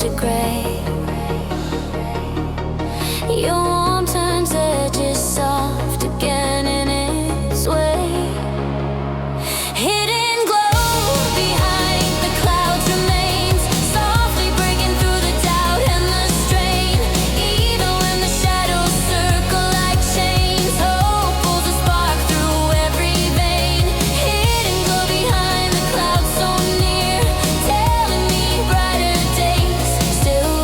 to gray. Your warm turns edges soft again in its way. Hidden glow behind the clouds remains, softly breaking through the doubt and the strain. Even when the shadows circle like chains, hope pulls a spark through every vein. Hidden glow behind the clouds so near, telling me brighter days still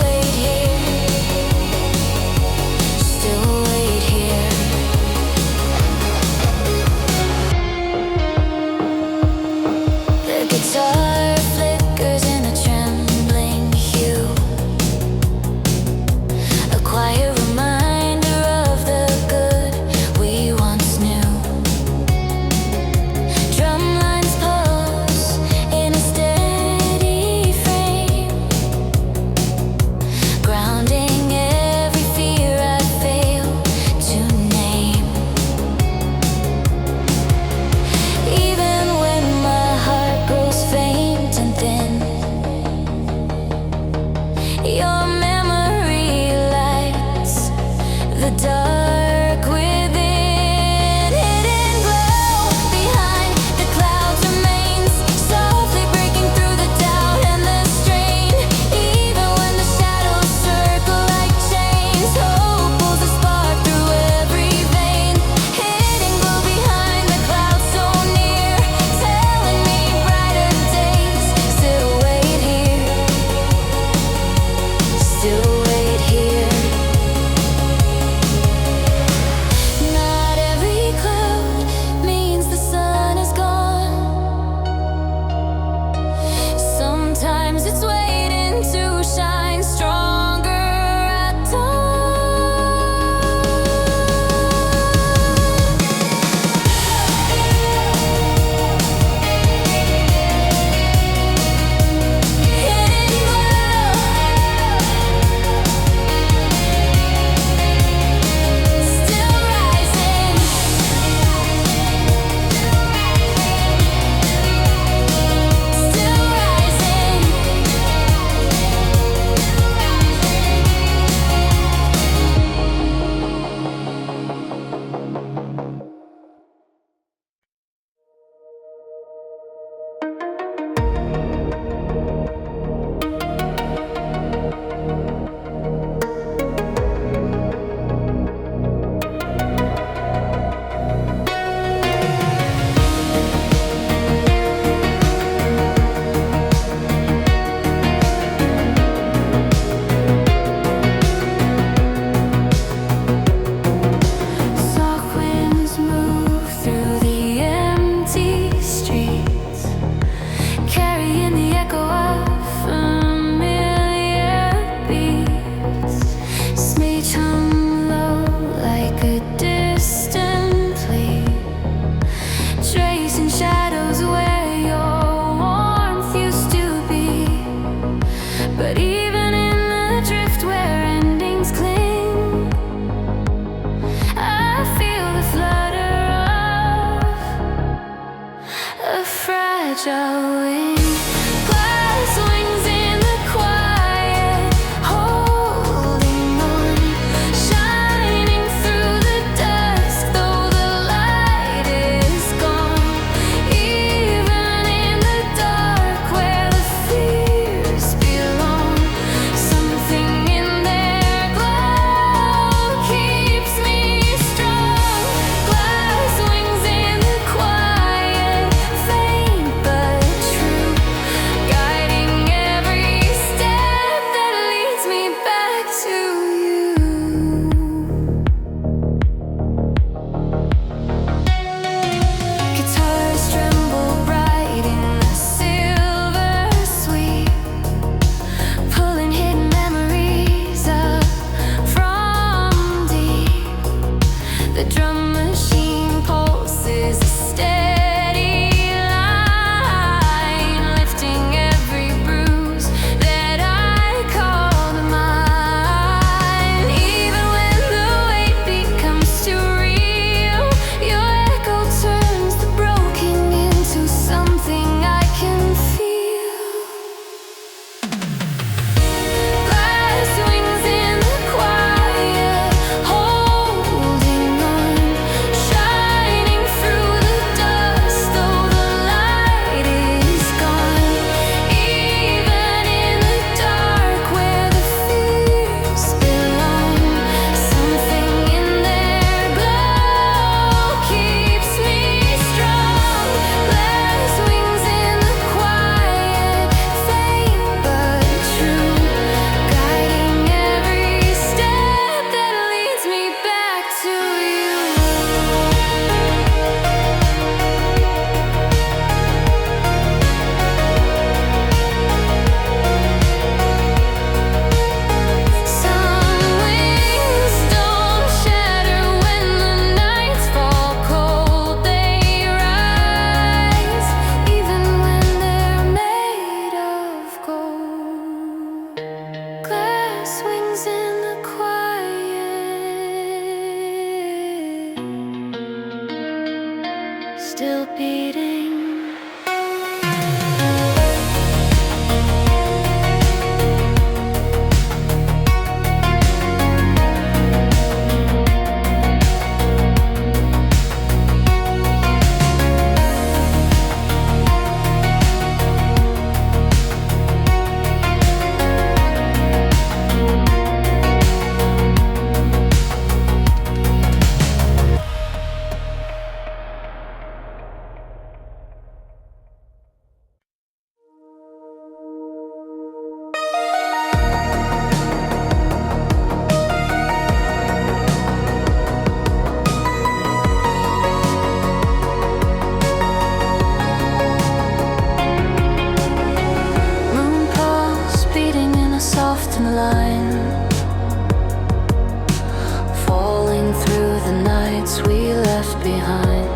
behind.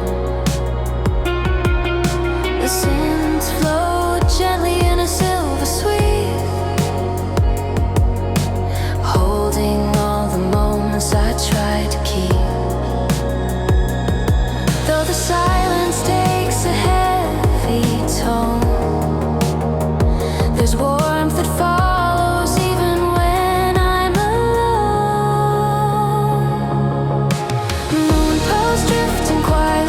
The sins flow gently in a silver sweep, holding all the moments I tried to keep. Though the silence takes a heavy tone, there's warmth that follows even when I'm alone. Moon pearls drifting quiet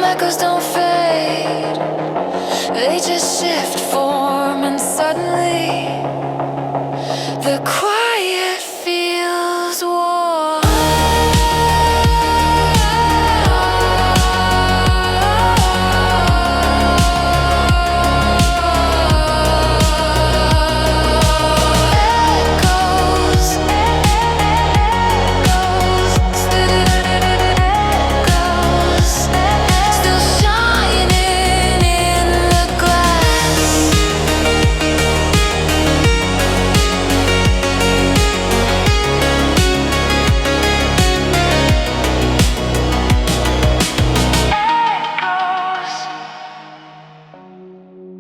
echoes don't fade, they just shift form, and suddenly the quiet feels warm.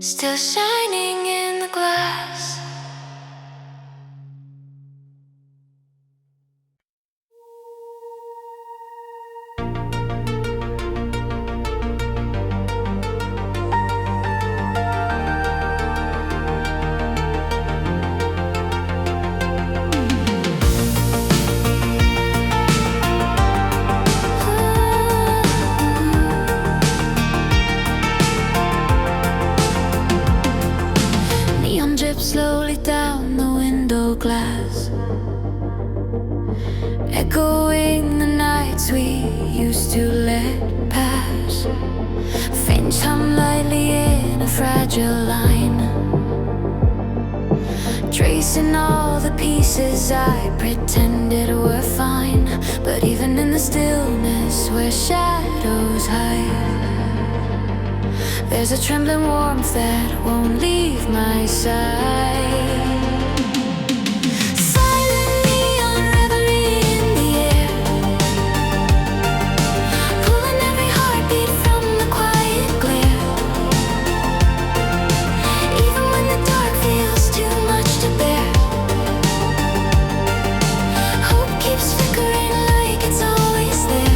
Still shining in the glass. Neon drips slowly down the window glass, echoing the nights we used to let pass. Faint hum lightly in a fragile line, tracing all the pieces I pretended were fine. But even in the stillness where shadows hide, there's a trembling warmth that won't leave my side. Silent neon reverie in the air, pulling every heartbeat from the quiet glare. Even when the dark feels too much to bear, hope keeps flickering like it's always there.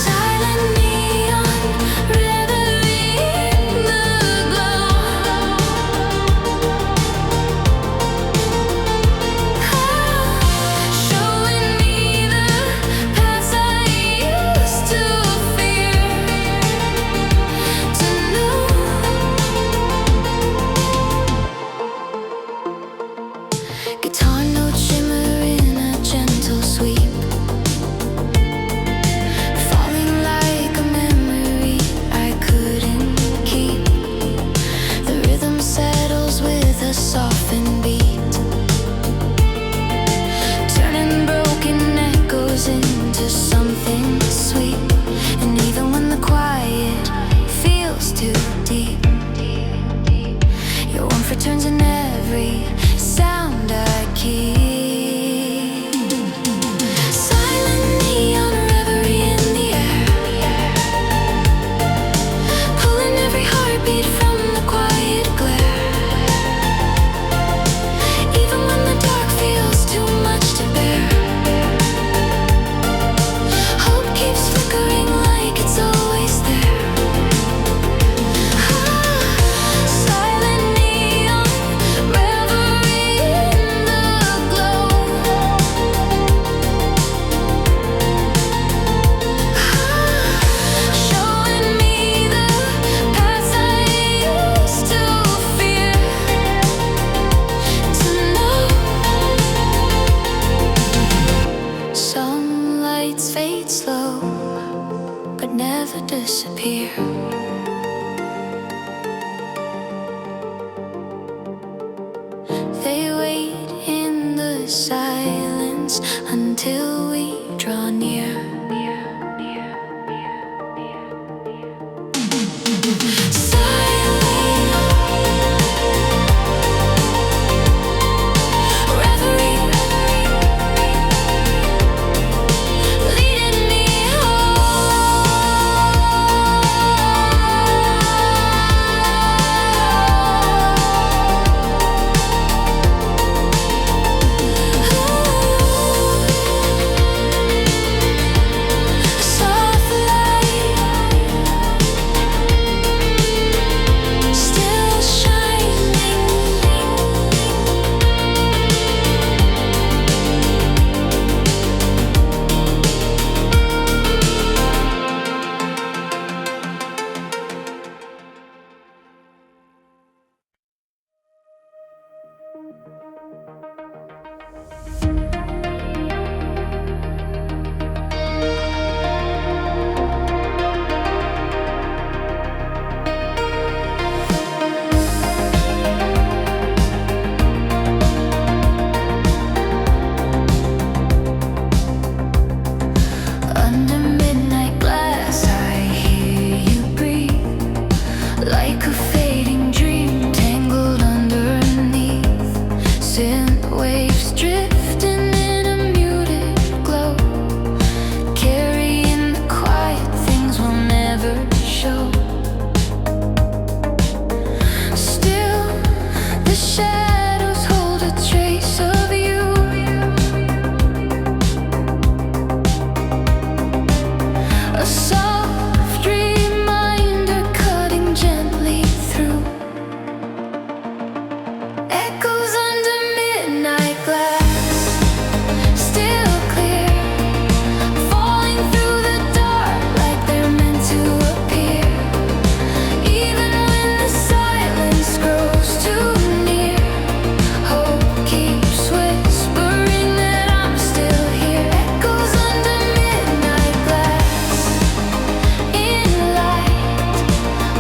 Silent neon reverie in the glow, showing me the paths I used to fear, to know. Guitar notes shimmer in a gentle sweep, falling like a memory I couldn't keep. The rhythm settles with a softened beat, turning broken echoes into something sweet. And even when the quiet feels too deep, your warmth returns in every sound I keep. Silent neon reverie in the air, pulling every heartbeat from the quiet glare. Even when the dark feels too much to bear, hope keeps flickering like it's always there. Silent neon reverie in the glow, showing me the paths I used to fear, to know. Some lights fade slow, but never disappear. They wait in the silence until we draw near. Reverie, leading me home. soft reminder cutting gently through. Echoes under midnight glass, still clear, falling through the dark like they're meant to appear. Even when the silence grows too near, hope keeps whispering that I'm still here. Echoes under midnight glass, in light,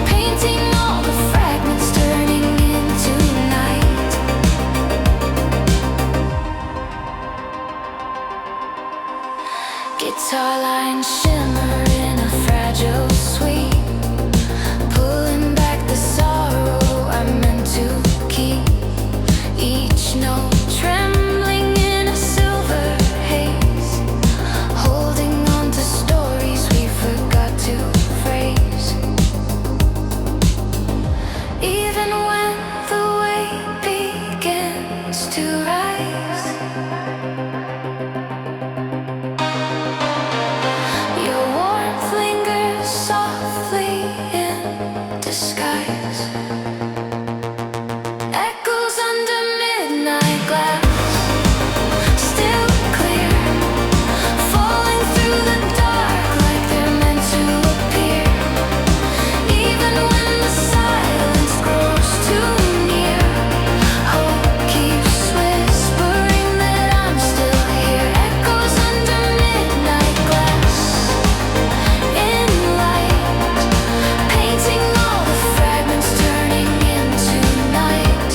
painting all the fragments, turning into night. Guitar lines shimmer in a fragile sweep, pulling back the sorrow I meant to keep. Each note trembling in a silver haze, holding on to stories we forgot to phrase. Even when the weight begins to rise, your warmth lingers softly in disguise. Echoes under midnight glass, still clear, falling through the dark like they're meant to appear. Even when the silence grows too near, hope keeps whispering that I'm still here. Echoes under midnight glass, in light, painting all the fragments, turning into night.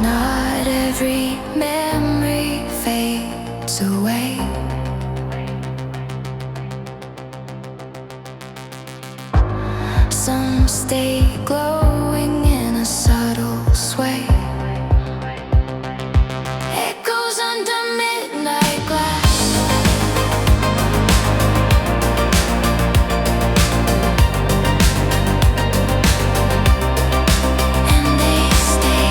Not every memory fades away. Some stay glowing in a subtle sway. Echoes under midnight glass, and they stay.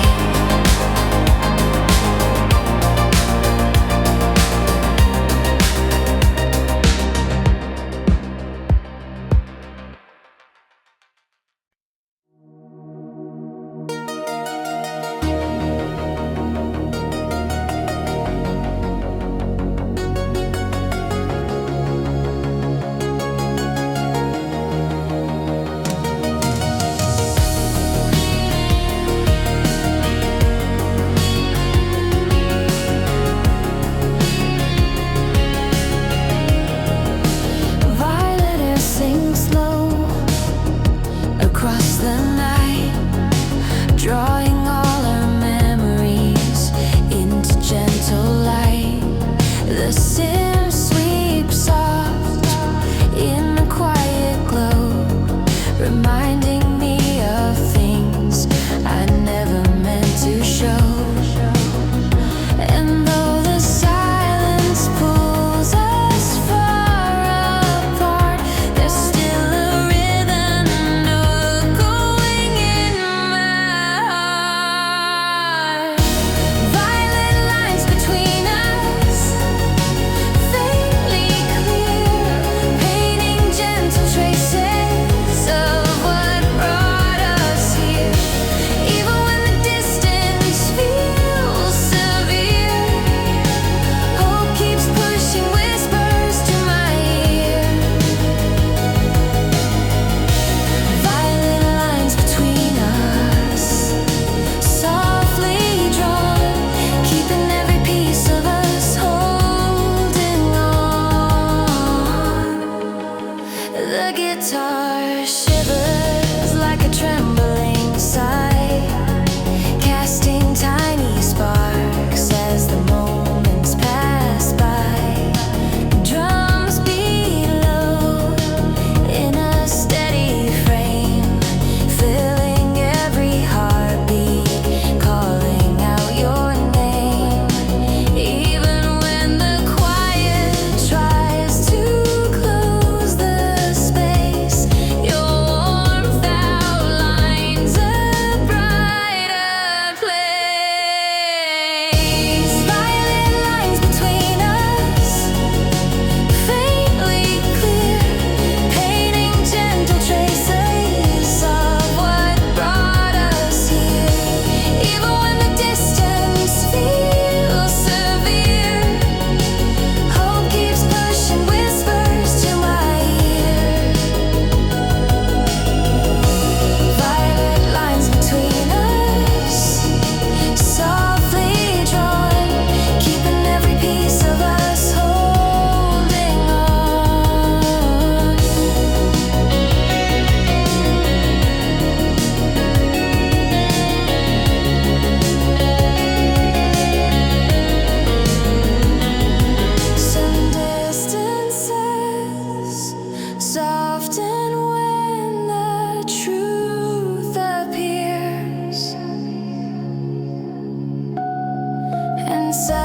inside.